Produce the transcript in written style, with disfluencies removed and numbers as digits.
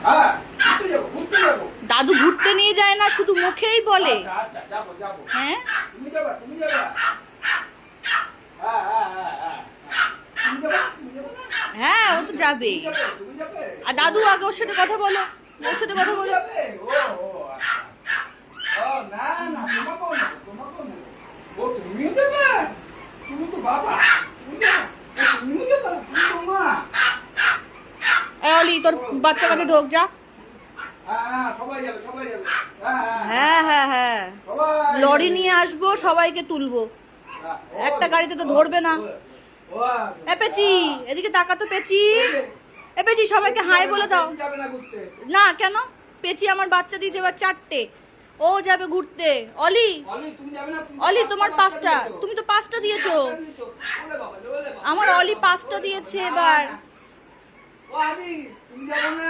হ্যাঁ, ঘুরতে যাবো, ঘুরতে যাবো। দাদু ঘুরতে নিয়ে যায় না, শুধু মুখেই বলে। আচ্ছা, আচ্ছা, যাবো, যাবো। হ্যাঁ তুমি যাবা, তুমি যাবা। হ্যাঁ, হ্যাঁ, হ্যাঁ, হ্যাঁ। তুমি যাবা, তুমি যাবা না? হ্যাঁ, ও তো যাবে। তুমি যাবে, তুমি যাবে। আর দাদু আগে ওর সাথে কথা বলো, ওর সাথে কথা তুমি বলো। যাবে? ও, ও, আচ্ছা। ও, না, না, তোমাকেও নেবো, তোমাকেও নেবো। ও, তুমিও যাবে? তুমি তো বাবা। তুমি যাবে? ও, তুমিও যাবে? তুমি তো মা। এই অলি, তোর বাচ্চা কাছে ঢোক যা। হ্যাঁ, হ্যাঁ, সবাই যাবে, সবাই যাবে। হ্যাঁ, হ্যাঁ হ্যাঁ হ্যাঁ, সবাই লরি যাবে। নিয়ে আসবো, সবাইকে তুলবো। হ্যাঁ, ও, একটা গাড়িতে তো ধরবে না। ও, এ পেচি, এদিকে তাকা তো পেচি। এ পেচি, সবাইকে হাই বলে দাও। বেশি যাবে না ঘুরতে। না কেন? পেচি আমার বাচ্চা দিয়েছে এবার 4টে, ও যাবে ঘুরতে। অলি, অলি, তুমি যাবে না? তুমি অলি তো তোমার পাঁচটা 5টা, দিয়েছো। তুমি তো 5টা দিয়েছো। পাঁচটা দিয়েছো। ওলে বাবা, ওলে বাবা। আমার অলি 5টা দিয়েছে এবার। ও, আদি, তুমি যাবে না?